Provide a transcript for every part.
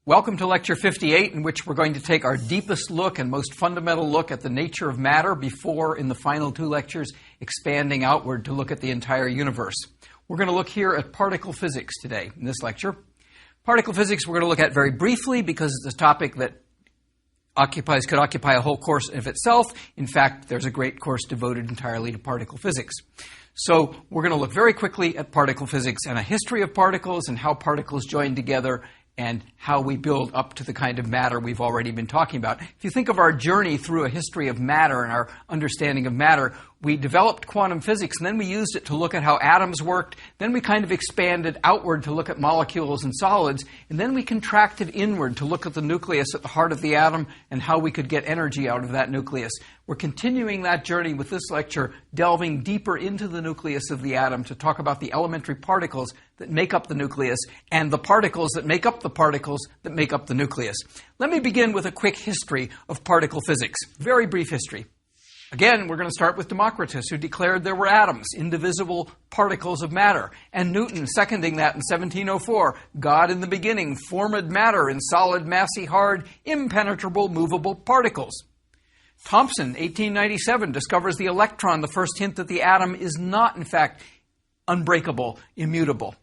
Welcome to Lecture 58, in which we're going to take our deepest look and most fundamental look at the nature of matter before, in the final two lectures, expanding outward to look at the entire universe. We're going to look here at particle physics today in this lecture. Particle physics we're going to look at very briefly because it's a topic that could occupy a whole course of itself. In fact, there's a great course devoted entirely to particle physics. So we're going to look very quickly at particle physics and a history of particles and how particles join together and how we build up to the kind of matter we've already been talking about. If you think of our journey through a history of matter and our understanding of matter, we developed quantum physics, and then we used it to look at how atoms worked. Then we kind of expanded outward to look at molecules and solids. And then we contracted inward to look at the nucleus at the heart of the atom and how we could get energy out of that nucleus. We're continuing that journey with this lecture, delving deeper into the nucleus of the atom to talk about the elementary particles that make up the nucleus and the particles that make up the particles that make up the nucleus. Let me begin with a quick history of particle physics. Very brief history. Again, we're going to start with Democritus, who declared there were atoms, indivisible particles of matter, and Newton seconding that in 1704. God in the beginning formed matter in solid, massy, hard, impenetrable, movable particles. Thomson, 1897, discovers the electron, the first hint that the atom is not, in fact, unbreakable, immutable.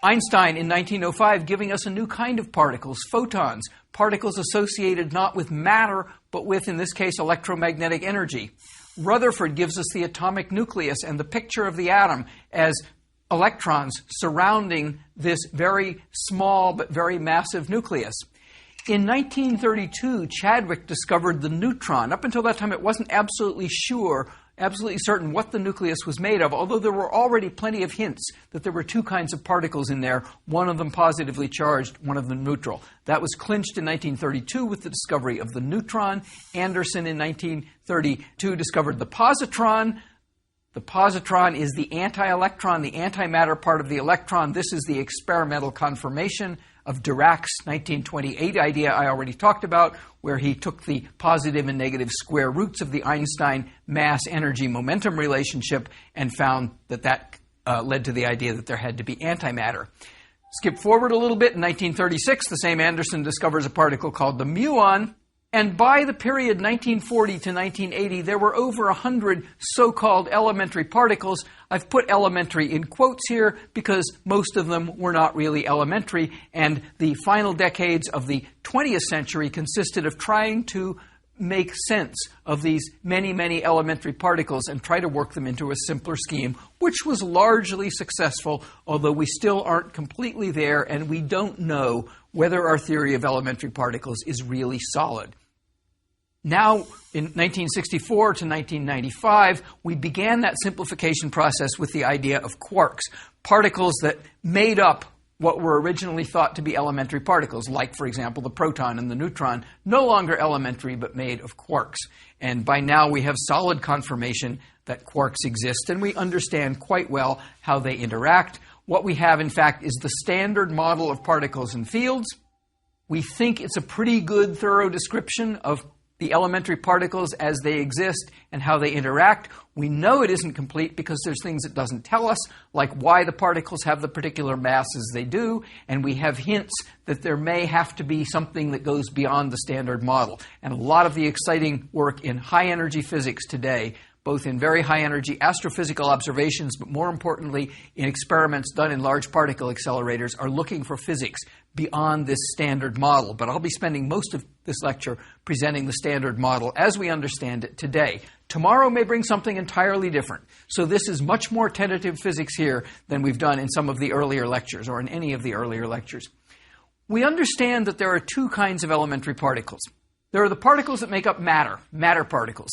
Einstein in 1905 giving us a new kind of particles, photons, particles associated not with matter, but with, in this case, electromagnetic energy. Rutherford gives us the atomic nucleus and the picture of the atom as electrons surrounding this very small but very massive nucleus. In 1932, Chadwick discovered the neutron. Up until that time, it wasn't absolutely certain what the nucleus was made of, although there were already plenty of hints that there were two kinds of particles in there, one of them positively charged, one of them neutral. That was clinched in 1932 with the discovery of the neutron. Anderson in 1932 discovered the positron. The positron is the anti-electron, the antimatter part of the electron. This is the experimental confirmation of Dirac's 1928 idea I already talked about, where he took the positive and negative square roots of the Einstein mass-energy-momentum relationship and found that led to the idea that there had to be antimatter. Skip forward a little bit. In 1936, the same Anderson discovers a particle called the muon. And by the period 1940 to 1980, there were over 100 so-called elementary particles. I've put elementary in quotes here because most of them were not really elementary. And the final decades of the 20th century consisted of trying to make sense of these many, many elementary particles and try to work them into a simpler scheme, which was largely successful, although we still aren't completely there and we don't know whether our theory of elementary particles is really solid. Now, in 1964 to 1995, we began that simplification process with the idea of quarks, particles that made up what were originally thought to be elementary particles, like, for example, the proton and the neutron, no longer elementary but made of quarks. And by now we have solid confirmation that quarks exist, and we understand quite well how they interact. What we have, in fact, is the standard model of particles and fields. We think it's a pretty good, thorough description of the elementary particles as they exist and how they interact. We know it isn't complete because there's things it doesn't tell us, like why the particles have the particular masses they do, and we have hints that there may have to be something that goes beyond the standard model. And a lot of the exciting work in high-energy physics today, both in very high-energy astrophysical observations, but more importantly in experiments done in large particle accelerators, are looking for physics beyond this standard model. But I'll be spending most of this lecture presenting the standard model as we understand it today. Tomorrow may bring something entirely different. So this is much more tentative physics here than we've done in some of the earlier lectures or in any of the earlier lectures. We understand that there are two kinds of elementary particles. There are the particles that make up matter particles.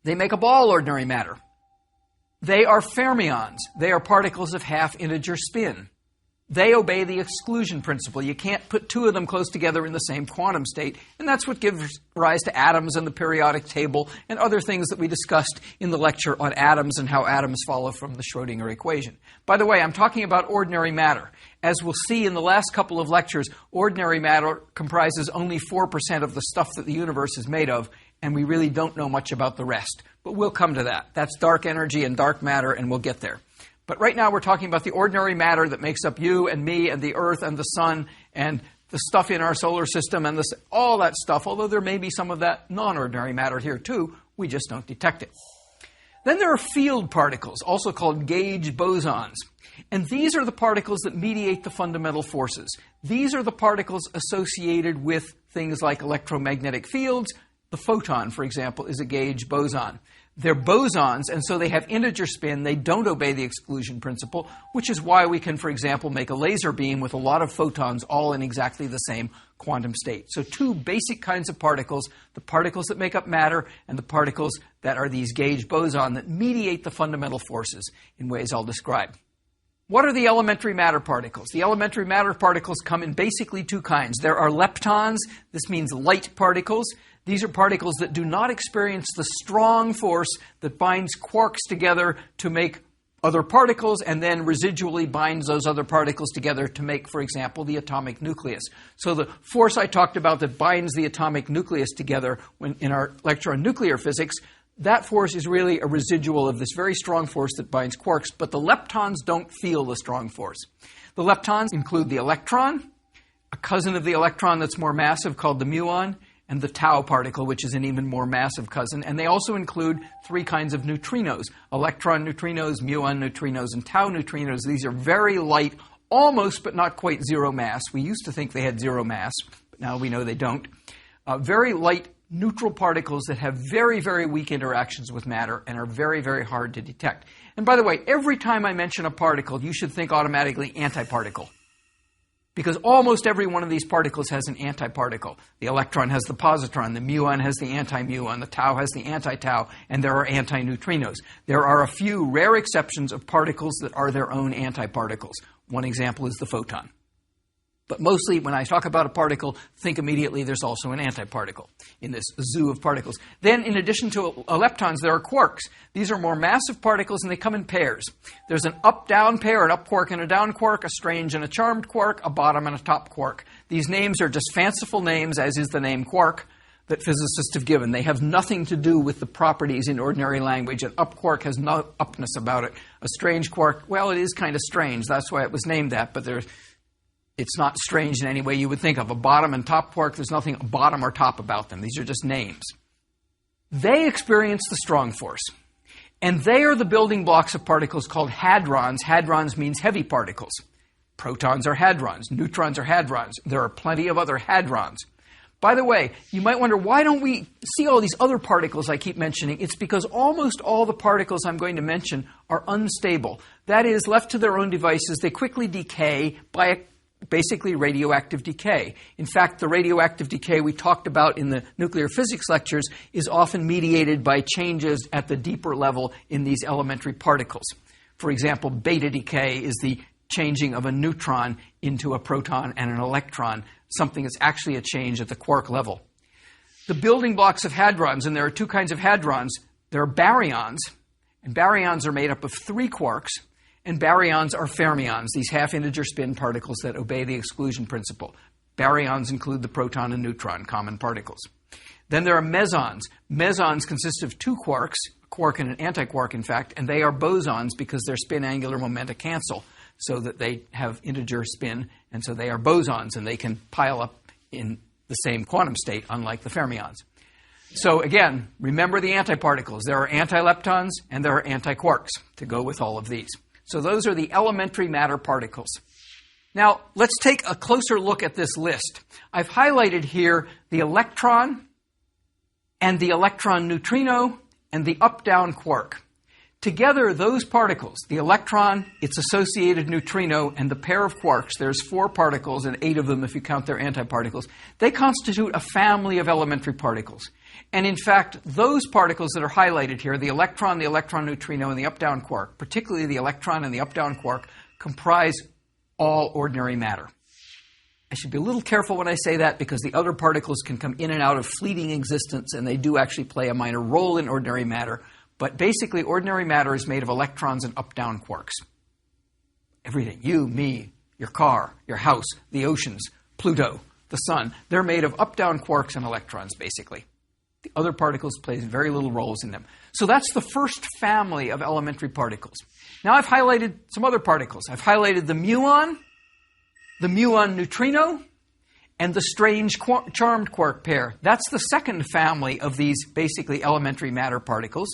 They make up all ordinary matter. They are fermions. They are particles of half-integer spin. They obey the exclusion principle. You can't put two of them close together in the same quantum state, and that's what gives rise to atoms and the periodic table and other things that we discussed in the lecture on atoms and how atoms follow from the Schrödinger equation. By the way, I'm talking about ordinary matter. As we'll see in the last couple of lectures, ordinary matter comprises only 4% of the stuff that the universe is made of, and we really don't know much about the rest. But we'll come to that. That's dark energy and dark matter, and we'll get there. But right now we're talking about the ordinary matter that makes up you and me and the Earth and the Sun and the stuff in our solar system and all that stuff, although there may be some of that non-ordinary matter here too, we just don't detect it. Then there are field particles, also called gauge bosons. And these are the particles that mediate the fundamental forces. These are the particles associated with things like electromagnetic fields. The photon, for example, is a gauge boson. They're bosons, and so they have integer spin. They don't obey the exclusion principle, which is why we can, for example, make a laser beam with a lot of photons all in exactly the same quantum state. So two basic kinds of particles, the particles that make up matter and the particles that are these gauge boson that mediate the fundamental forces in ways I'll describe. What are the elementary matter particles? The elementary matter particles come in basically two kinds. There are leptons. This means light particles. These are particles that do not experience the strong force that binds quarks together to make other particles and then residually binds those other particles together to make, for example, the atomic nucleus. So the force I talked about that binds the atomic nucleus together in our lecture on nuclear physics, that force is really a residual of this very strong force that binds quarks, but the leptons don't feel the strong force. The leptons include the electron, a cousin of the electron that's more massive called the muon, and the tau particle, which is an even more massive cousin. And they also include three kinds of neutrinos: electron neutrinos, muon neutrinos, and tau neutrinos. These are very light, almost but not quite zero mass. We used to think they had zero mass, but now we know they don't. Very light neutral particles that have very, very weak interactions with matter and are very, very hard to detect. And by the way, every time I mention a particle, you should think automatically antiparticle, because almost every one of these particles has an antiparticle. The electron has the positron, the muon has the anti-muon, the tau has the anti-tau, and there are antineutrinos. There are a few rare exceptions of particles that are their own antiparticles. One example is the photon. But mostly, when I talk about a particle, think immediately there's also an antiparticle in this zoo of particles. Then, in addition to leptons, there are quarks. These are more massive particles, and they come in pairs. There's an up-down pair, an up quark and a down quark, a strange and a charmed quark, a bottom and a top quark. These names are just fanciful names, as is the name quark, that physicists have given. They have nothing to do with the properties in ordinary language. An up quark has no upness about it. A strange quark, well, it is kind of strange. That's why it was named that, but it's not strange in any way you would think of. A bottom and top quark, there's nothing bottom or top about them. These are just names. They experience the strong force. And they are the building blocks of particles called hadrons. Hadrons means heavy particles. Protons are hadrons. Neutrons are hadrons. There are plenty of other hadrons. By the way, you might wonder, why don't we see all these other particles I keep mentioning? It's because almost all the particles I'm going to mention are unstable. That is, left to their own devices, they quickly decay by basically radioactive decay. In fact, the radioactive decay we talked about in the nuclear physics lectures is often mediated by changes at the deeper level in these elementary particles. For example, beta decay is the changing of a neutron into a proton and an electron, something that's actually a change at the quark level. The building blocks of hadrons, and there are two kinds of hadrons. There are baryons, and baryons are made up of three quarks, and baryons are fermions, these half-integer spin particles that obey the exclusion principle. Baryons include the proton and neutron, common particles. Then there are mesons. Mesons consist of two quarks, a quark and an antiquark, in fact, and they are bosons because their spin-angular momenta cancel, so that they have integer spin, and so they are bosons, and they can pile up in the same quantum state, unlike the fermions. So again, remember the antiparticles. There are antileptons and there are antiquarks to go with all of these. So those are the elementary matter particles. Now, let's take a closer look at this list. I've highlighted here the electron and the electron neutrino and the up-down quark. Together, those particles, the electron, its associated neutrino, and the pair of quarks, there's 4 particles and 8 of them if you count their antiparticles, they constitute a family of elementary particles. And in fact, those particles that are highlighted here, the electron neutrino, and the up-down quark, particularly the electron and the up-down quark, comprise all ordinary matter. I should be a little careful when I say that because the other particles can come in and out of fleeting existence, and they do actually play a minor role in ordinary matter. But basically, ordinary matter is made of electrons and up-down quarks. Everything, you, me, your car, your house, the oceans, Pluto, the sun, they're made of up-down quarks and electrons, basically. The other particles play very little roles in them. So that's the first family of elementary particles. Now I've highlighted some other particles. I've highlighted the muon neutrino, and the strange charmed quark pair. That's the second family of these basically elementary matter particles.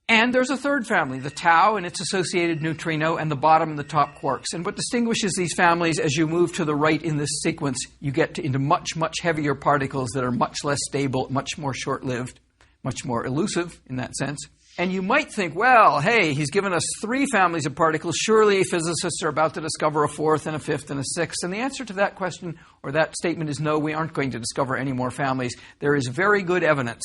And there's a third family, the tau and its associated neutrino, and the bottom and the top quarks. And what distinguishes these families, as you move to the right in this sequence, you get into much, much heavier particles that are much less stable, much more short-lived, much more elusive in that sense. And you might think, well, hey, he's given us 3 families of particles. Surely physicists are about to discover a 4th and a 5th and a 6th. And the answer to that question or that statement is no, we aren't going to discover any more families. There is very good evidence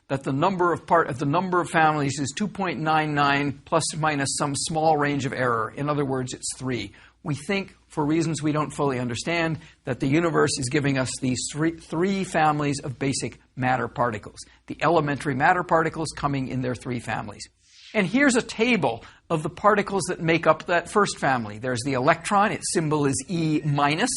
that the number of families is 2.99 plus or minus some small range of error. In other words, it's 3. We think, for reasons we don't fully understand, that the universe is giving us these three families of basic matter particles. The elementary matter particles coming in their 3 families. And here's a table of the particles that make up that first family. There's the electron. Its symbol is E minus.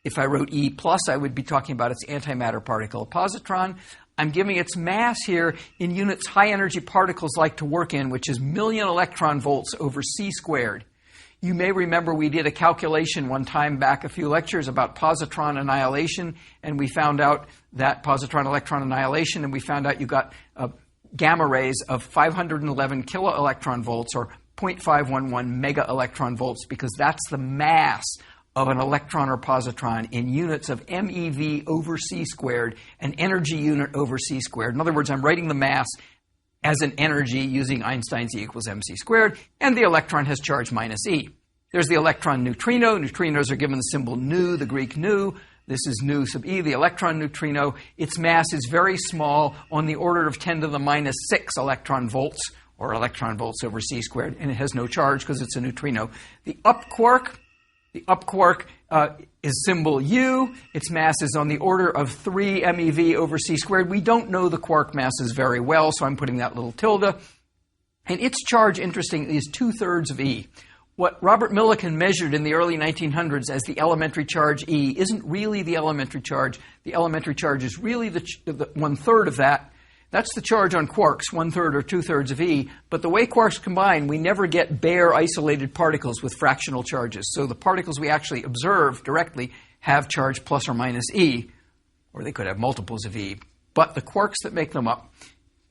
If I wrote E plus, I would be talking about its antimatter particle, a positron. I'm giving its mass here in units high-energy particles like to work in, which is million electron volts over c squared. You may remember we did a calculation one time back a few lectures about positron annihilation, and we found out that positron-electron annihilation, and we found out you got gamma rays of 511 kiloelectron volts, or 0.511 mega electron volts, because that's the mass of an electron or positron in units of MeV over c squared, an energy unit over c squared. In other words, I'm writing the mass as an energy using Einstein's E equals mc squared, and the electron has charge minus E. There's the electron neutrino. Neutrinos are given the symbol nu, the Greek nu. This is nu sub E, the electron neutrino. Its mass is very small, on the order of 10 to the minus 6 electron volts, or electron volts over c squared, and it has no charge because it's a neutrino. The up quark is symbol U. Its mass is on the order of 3 MeV over c squared. We don't know the quark masses very well, so I'm putting that little tilde. And its charge, interestingly, is 2/3 of E. What Robert Millikan measured in the early 1900s as the elementary charge E isn't really the elementary charge. The elementary charge is really the 1/3 of that. That's the charge on quarks, 1/3 or 2/3 of E. But the way quarks combine, we never get bare isolated particles with fractional charges. So the particles we actually observe directly have charge plus or minus E, or they could have multiples of E. But the quarks that make them up,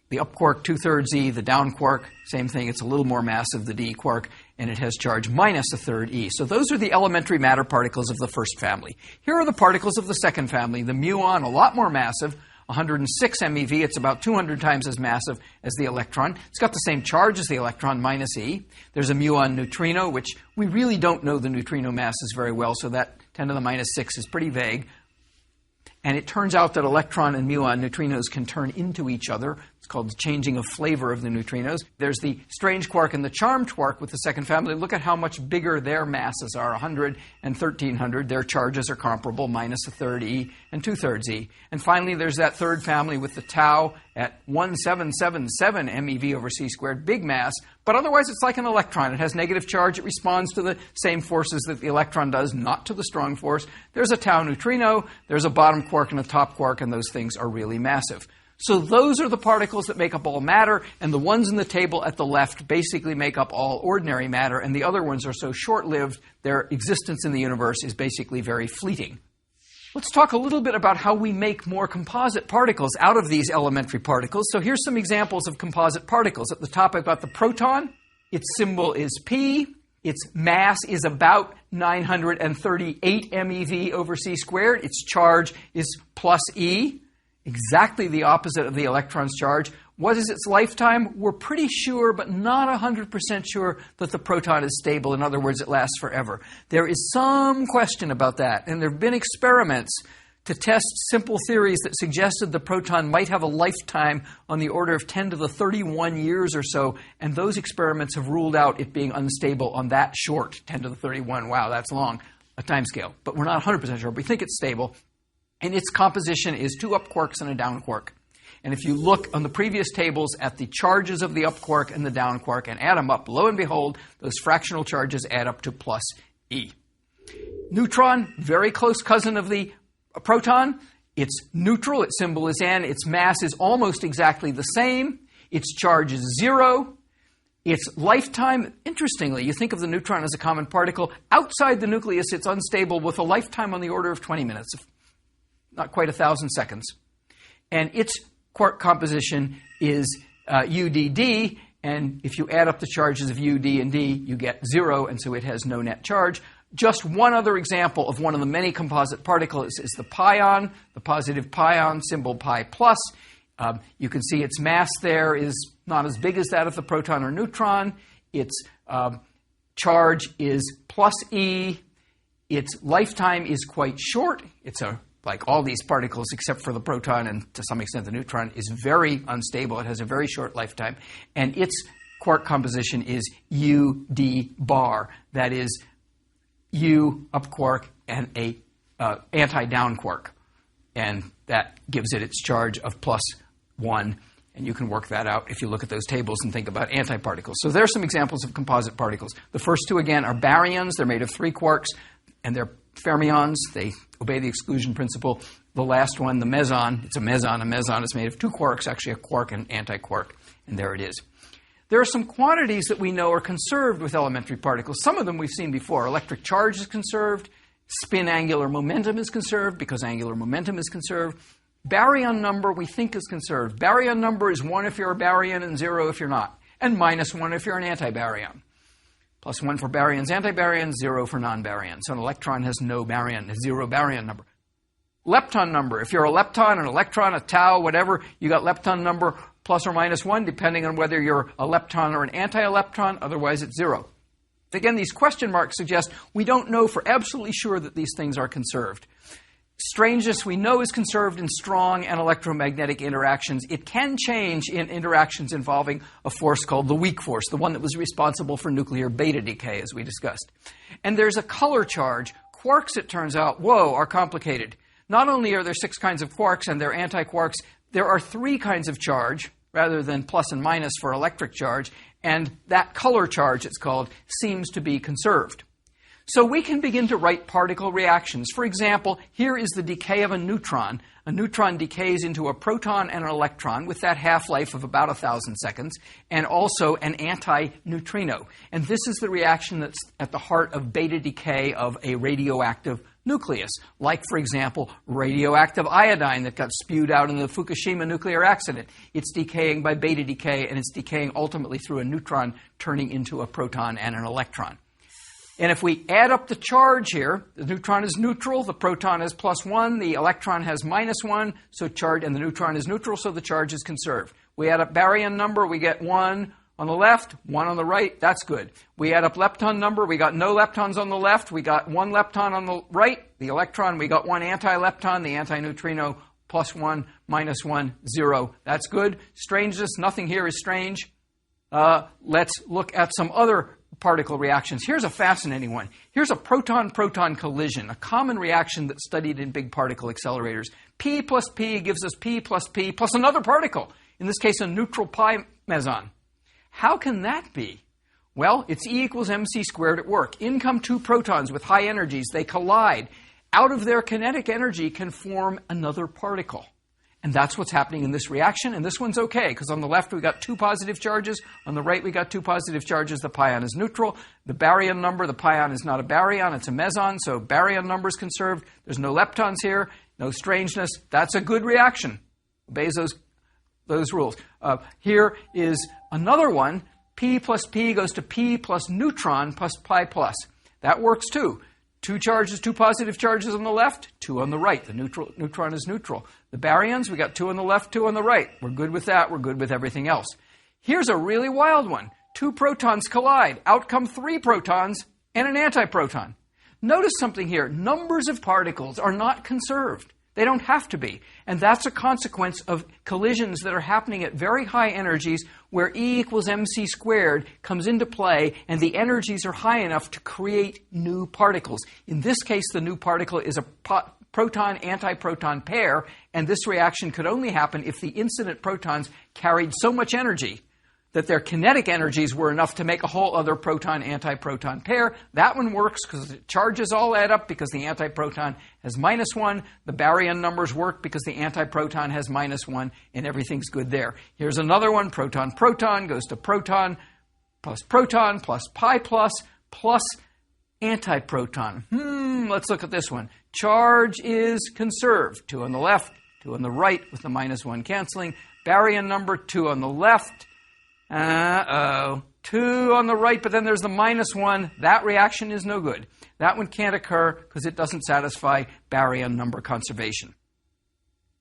the up quark, 2/3 E, the down quark, same thing, it's a little more massive, the D quark, and it has charge minus 1/3 E. So those are the elementary matter particles of the first family. Here are the particles of the second family. The muon, a lot more massive, 106 MeV. It's about 200 times as massive as the electron. It's got the same charge as the electron, minus E. There's a muon neutrino, which we really don't know the neutrino masses very well, so that 10 to the minus 6 is pretty vague. And it turns out that electron and muon neutrinos can turn into each other. It's called the changing of flavor of the neutrinos. There's the strange quark and the charmed quark with the second family. Look at how much bigger their masses are, 100 and 1300. Their charges are comparable, minus 1/3 E and 2/3 E. And finally, there's that third family with the tau at 1777 MeV over c squared, big mass. But otherwise, it's like an electron. It has negative charge. It responds to the same forces that the electron does, not to the strong force. There's a tau neutrino. There's a bottom quark and a top quark, and those things are really massive. So those are the particles that make up all matter, and the ones in the table at the left basically make up all ordinary matter, and the other ones are so short-lived, their existence in the universe is basically very fleeting. Let's talk a little bit about how we make more composite particles out of these elementary particles. So here's some examples of composite particles. At the top, I've got the proton. Its symbol is P. Its mass is about 938 MeV over c squared. Its charge is plus E. Exactly the opposite of the electron's charge. What is its lifetime? We're pretty sure, but not 100% sure, that the proton is stable. In other words, it lasts forever. There is some question about that, and there have been experiments to test simple theories that suggested the proton might have a lifetime on the order of 10 to the 31 years or so, and those experiments have ruled out it being unstable on that short, 10 to the 31, wow, that's long, a time scale. But we're not 100% sure. We think it's stable. And its composition is 2 up quarks and a down quark. And if you look on the previous tables at the charges of the up quark and the down quark and add them up, lo and behold, those fractional charges add up to plus E. Neutron, very close cousin of the proton. It's neutral. Its symbol is N. Its mass is almost exactly the same. Its charge is 0. Its lifetime, interestingly, you think of the neutron as a common particle. Outside the nucleus, it's unstable with a lifetime on the order of 20 minutes, not quite 1,000 seconds. And its quark composition is UDD, and if you add up the charges of U, D, and D, you get 0, and so it has no net charge. Just one other example of one of the many composite particles is the pion, the positive pion, symbol pi plus. You can see its mass there is not as big as that of the proton or neutron. Its charge is plus E. Its lifetime is quite short. It's like all these particles except for the proton and to some extent the neutron is very unstable. It has a very short lifetime. And its quark composition is UD bar. That is U up quark and a anti-down quark. And that gives it its charge of plus 1. And you can work that out if you look at those tables and think about antiparticles. So there are some examples of composite particles. The first two, again, are baryons. They're made of 3 quarks, and they're fermions. They obey the exclusion principle. The last one, the meson, it's a meson. A meson is made of 2 quarks, actually a quark and antiquark. And there it is. There are some quantities that we know are conserved with elementary particles. Some of them we've seen before. Electric charge is conserved. Spin angular momentum is conserved because angular momentum is conserved. Baryon number we think is conserved. Baryon number is 1 if you're a baryon and 0 if you're not. And minus 1 if you're an antibaryon. Plus 1 for baryons, antibaryons, 0 for non-baryons. So an electron has no baryon, 0 baryon number. Lepton number. If you're a lepton, an electron, a tau, whatever, you got lepton number plus or minus 1, depending on whether you're a lepton or an anti-electron. Otherwise, it's 0. Again, these question marks suggest we don't know for absolutely sure that these things are conserved. Strangeness we know is conserved in strong and electromagnetic interactions. It can change in interactions involving a force called the weak force, the one that was responsible for nuclear beta decay, as we discussed. And there's a color charge. Quarks, it turns out, are complicated. Not only are there 6 kinds of quarks and they're antiquarks, there are 3 kinds of charge, rather than plus and minus for electric charge, and that color charge, it's called, seems to be conserved. So we can begin to write particle reactions. For example, here is the decay of a neutron. A neutron decays into a proton and an electron with that half-life of about 1,000 seconds, and also an anti-neutrino. And this is the reaction that's at the heart of beta decay of a radioactive nucleus, like, for example, radioactive iodine that got spewed out in the Fukushima nuclear accident. It's decaying by beta decay, and it's decaying ultimately through a neutron turning into a proton and an electron. And if we add up the charge here, the neutron is neutral, the proton is plus 1, the electron has minus 1, so charge, and the neutron is neutral, so the charge is conserved. We add up baryon number, we get 1 on the left, 1 on the right, that's good. We add up lepton number, we got no leptons on the left, we got 1 lepton on the right, the electron, we got 1 anti-lepton, the anti-neutrino, plus 1, minus 1, 0. That's good. Strangeness, nothing here is strange. Let's look at some other particle reactions. Here's a fascinating one. Here's a proton-proton collision, a common reaction that's studied in big particle accelerators. P plus P gives us P plus another particle, in this case a neutral pi meson. How can that be? Well, it's E equals mc squared at work. In come 2 protons with high energies. They collide. Out of their kinetic energy can form another particle. And that's what's happening in this reaction, and this one's okay, because on the left we got 2 positive charges, on the right we got 2 positive charges, the pion is neutral. The baryon number, the pion is not a baryon, it's a meson, so baryon number is conserved. There's no leptons here, no strangeness. That's a good reaction. Obeys those rules. Here is another one. P plus P goes to P plus neutron plus pi plus. That works too. 2 charges, 2 positive charges on the left, 2 on the right. The neutron is neutral. The baryons, we got 2 on the left, 2 on the right. We're good with that. We're good with everything else. Here's a really wild one. 2 protons collide. Out come 3 protons and an antiproton. Notice something here. Numbers of particles are not conserved. They don't have to be. And that's a consequence of collisions that are happening at very high energies where E equals mc squared comes into play and the energies are high enough to create new particles. In this case, the new particle is a proton-antiproton pair, and this reaction could only happen if the incident protons carried so much energy that their kinetic energies were enough to make a whole other proton-antiproton pair. That one works because the charges all add up because the antiproton has -1. The baryon numbers work because the antiproton has -1, and everything's good there. Here's another one. Proton-proton goes to proton plus pi plus antiproton. Let's look at this one. Charge is conserved. 2 on the left, 2 on the right with the -1 canceling. Baryon number 2 on the left. 2 on the right, but then there's the -1. That reaction is no good. That one can't occur because it doesn't satisfy baryon number conservation.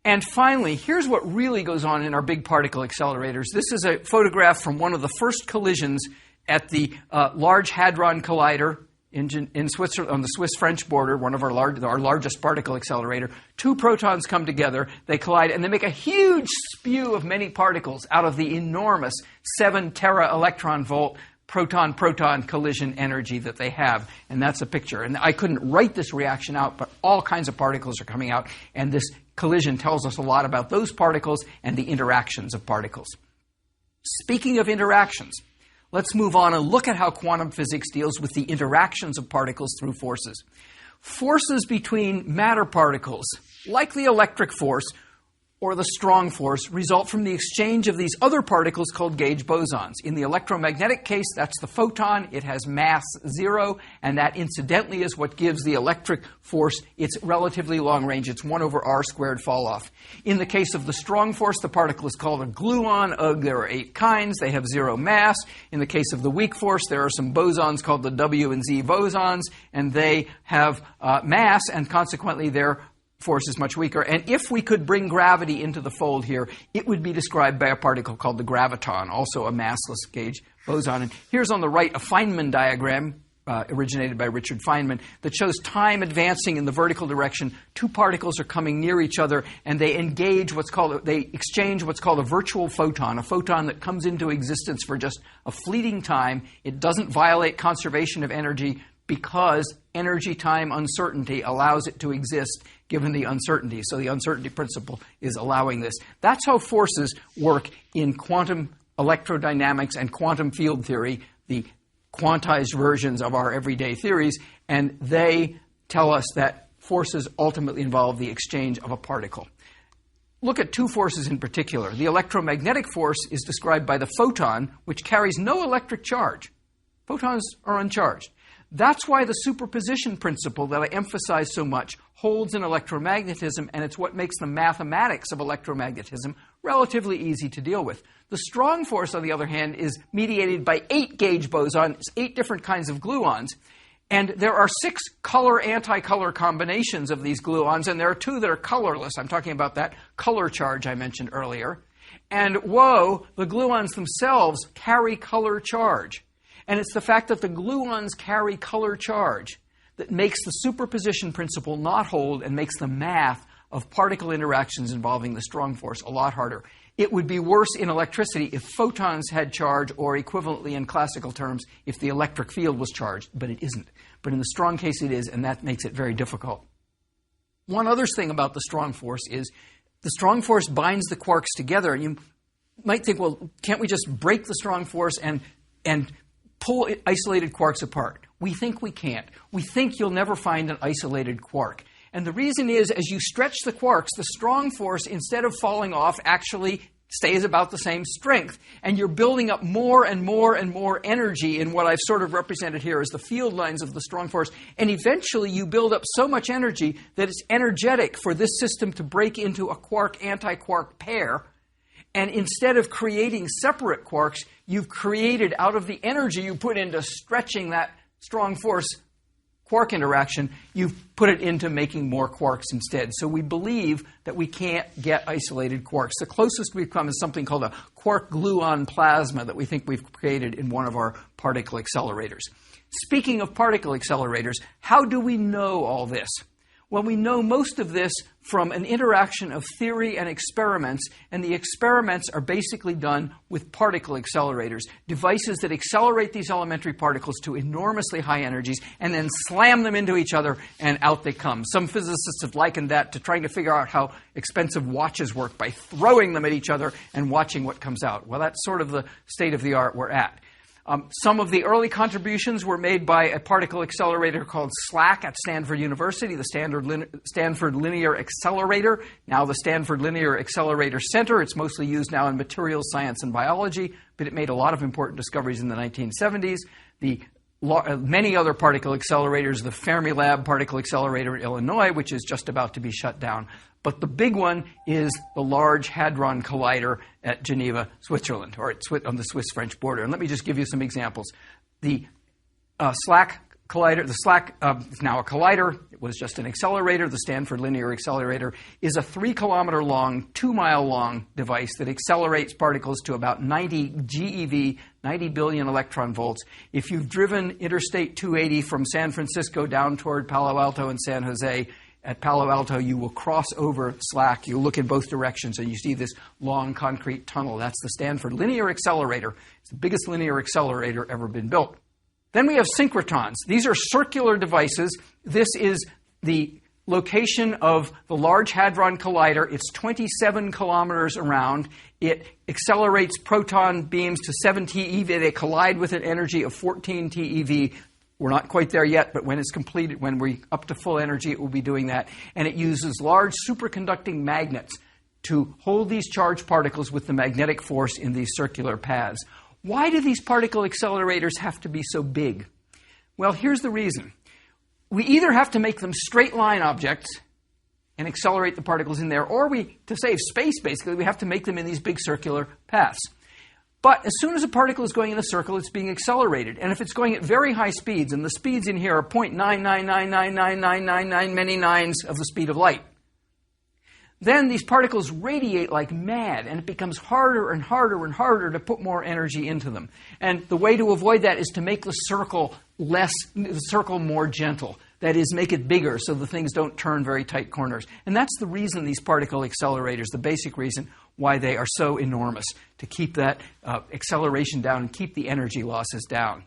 And finally, here's what really goes on in our big particle accelerators. This is a photograph from one of the first collisions at the Large Hadron Collider in Switzerland, on the Swiss-French border, one of our largest particle accelerator. 2 protons come together, they collide, and they make a huge spew of many particles out of the enormous 7 tera electron volt proton-proton collision energy that they have. And that's a picture. And I couldn't write this reaction out, but all kinds of particles are coming out, and this collision tells us a lot about those particles and the interactions of particles. Speaking of interactions, let's move on and look at how quantum physics deals with the interactions of particles through forces. Forces between matter particles, like the electric force or the strong force, result from the exchange of these other particles called gauge bosons. In the electromagnetic case, that's the photon. It has mass 0, and that incidentally is what gives the electric force its relatively long range. It's 1 over r squared fall off. In the case of the strong force, the particle is called a gluon. There are 8 kinds. They have 0 mass. In the case of the weak force, there are some bosons called the W and Z bosons, and they have mass, and consequently their force is much weaker. And if we could bring gravity into the fold here, it would be described by a particle called the graviton, also a massless gauge boson. And here's on the right a Feynman diagram originated by Richard Feynman that shows time advancing in the vertical direction. 2 particles are coming near each other, and they exchange what's called a virtual photon, a photon that comes into existence for just a fleeting time. It doesn't violate conservation of energy because energy-time uncertainty allows it to exist given the uncertainty. So the uncertainty principle is allowing this. That's how forces work in quantum electrodynamics and quantum field theory, the quantized versions of our everyday theories, and they tell us that forces ultimately involve the exchange of a particle. Look at 2 forces in particular. The electromagnetic force is described by the photon, which carries no electric charge. Photons are uncharged. That's why the superposition principle that I emphasize so much holds in electromagnetism, and it's what makes the mathematics of electromagnetism relatively easy to deal with. The strong force, on the other hand, is mediated by 8 gauge bosons, 8 different kinds of gluons, and there are 6 color-anticolor combinations of these gluons, and there are 2 that are colorless. I'm talking about that color charge I mentioned earlier. And whoa, the gluons themselves carry color charge. And it's the fact that the gluons carry color charge that makes the superposition principle not hold and makes the math of particle interactions involving the strong force a lot harder. It would be worse in electricity if photons had charge, or equivalently in classical terms, if the electric field was charged, but it isn't. But in the strong case it is, and that makes it very difficult. One other thing about the strong force is the strong force binds the quarks together, and you might think, well, can't we just break the strong force and pull isolated quarks apart? We think we can't. We think you'll never find an isolated quark. And the reason is, as you stretch the quarks, the strong force, instead of falling off, actually stays about the same strength. And you're building up more and more and more energy in what I've sort of represented here as the field lines of the strong force. And eventually you build up so much energy that it's energetic for this system to break into a quark-antiquark pair. And instead of creating separate quarks, you've created, out of the energy you put into stretching that strong force quark interaction, you've put it into making more quarks instead. So we believe that we can't get isolated quarks. The closest we've come is something called a quark-gluon plasma that we think we've created in one of our particle accelerators. Speaking of particle accelerators, how do we know all this? Well, we know most of this from an interaction of theory and experiments, and the experiments are basically done with particle accelerators, devices that accelerate these elementary particles to enormously high energies and then slam them into each other, and out they come. Some physicists have likened that to trying to figure out how expensive watches work by throwing them at each other and watching what comes out. Well, that's sort of the state of the art we're at. Some of the early contributions were made by a particle accelerator called SLAC at Stanford University, the Stanford Linear Accelerator, now the Stanford Linear Accelerator Center. It's mostly used now in materials science and biology, but it made a lot of important discoveries in the 1970s. Many other particle accelerators, the Fermilab Particle Accelerator in Illinois, which is just about to be shut down. But the big one is the Large Hadron Collider at Geneva, Switzerland, or on the Swiss-French border. And let me just give you some examples. The SLAC collider, the SLAC is now a collider. It was just an accelerator. The Stanford Linear Accelerator is a 3-kilometer long, 2-mile long device that accelerates particles to about 90 GeV, 90 billion electron volts. If you've driven Interstate 280 from San Francisco down toward Palo Alto and San Jose, at Palo Alto, you will cross over SLAC. You look in both directions, and you see this long concrete tunnel. That's the Stanford Linear Accelerator. It's the biggest linear accelerator ever been built. Then we have synchrotrons. These are circular devices. This is the location of the Large Hadron Collider. It's 27 kilometers around. It accelerates proton beams to 7 TeV. They collide with an energy of 14 TeV. We're not quite there yet, but when it's completed, when we're up to full energy, it will be doing that. And it uses large superconducting magnets to hold these charged particles with the magnetic force in these circular paths. Why do these particle accelerators have to be so big? Well, here's the reason. We either have to make them straight line objects and accelerate the particles in there, or to save space, basically, we have to make them in these big circular paths. But as soon as a particle is going in a circle, it's being accelerated. And if it's going at very high speeds, and the speeds in here are 0.9999999 many nines of the speed of light, then these particles radiate like mad, and it becomes harder and harder and harder to put more energy into them. And the way to avoid that is to make the circle more gentle. That is, make it bigger so the things don't turn very tight corners. And that's the reason these particle accelerators, the basic reason why they are so enormous, to keep that acceleration down and keep the energy losses down.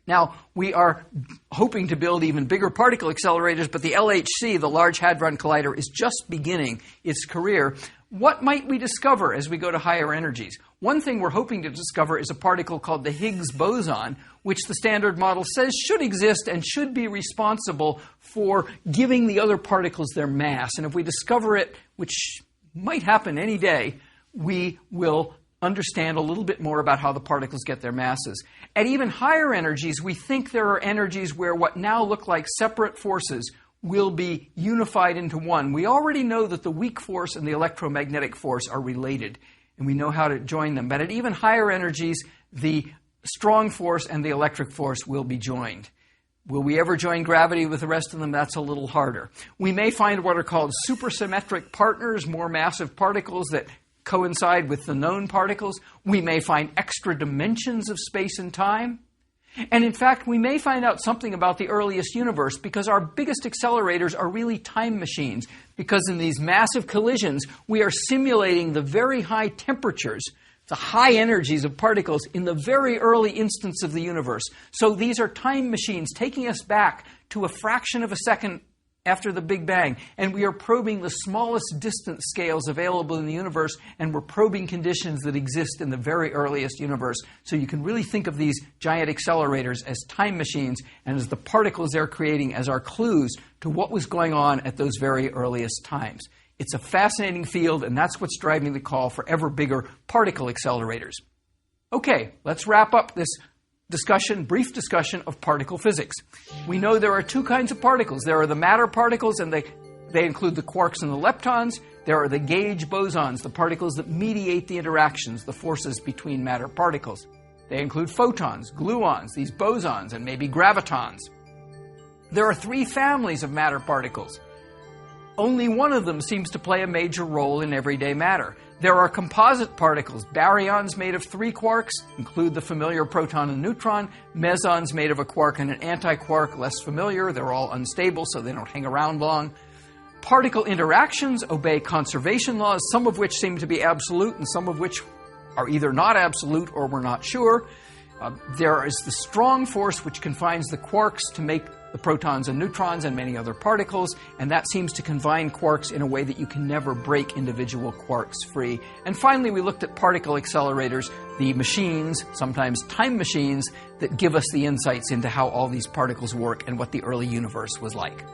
Now, we are hoping to build even bigger particle accelerators, but the LHC, the Large Hadron Collider, is just beginning its career. What might we discover as we go to higher energies? One thing we're hoping to discover is a particle called the Higgs boson, which the Standard Model says should exist and should be responsible for giving the other particles their mass. And if we discover it, which might happen any day, we will understand a little bit more about how the particles get their masses. At even higher energies, we think there are energies where what now look like separate forces will be unified into one. We already know that the weak force and the electromagnetic force are related, and we know how to join them. But at even higher energies, the strong force and the electric force will be joined. Will we ever join gravity with the rest of them? That's a little harder. We may find what are called supersymmetric partners, more massive particles that coincide with the known particles. We may find extra dimensions of space and time. And in fact, we may find out something about the earliest universe, because our biggest accelerators are really time machines, because in these massive collisions, we are simulating the very high temperatures, the high energies of particles in the very early instance of the universe. So these are time machines taking us back to a fraction of a second after the Big Bang, and we are probing the smallest distance scales available in the universe, and we're probing conditions that exist in the very earliest universe. So you can really think of these giant accelerators as time machines, and as the particles they're creating as our clues to what was going on at those very earliest times. It's a fascinating field, and that's what's driving the call for ever bigger particle accelerators. Okay, let's wrap up this brief discussion of particle physics. We know there are two kinds of particles. There are the matter particles, and they include the quarks and the leptons. There are the gauge bosons, the particles that mediate the interactions, the forces between matter particles. They include photons, gluons, these bosons, and maybe gravitons. There are three families of matter particles. Only one of them seems to play a major role in everyday matter. There are composite particles. Baryons made of 3 quarks include the familiar proton and neutron. Mesons made of a quark and an antiquark, less familiar. They're all unstable, so they don't hang around long. Particle interactions obey conservation laws, some of which seem to be absolute and some of which are either not absolute or we're not sure. There is the strong force which confines the quarks to make the protons and neutrons and many other particles, and that seems to confine quarks in a way that you can never break individual quarks free. And finally, we looked at particle accelerators, the machines, sometimes time machines, that give us the insights into how all these particles work and what the early universe was like.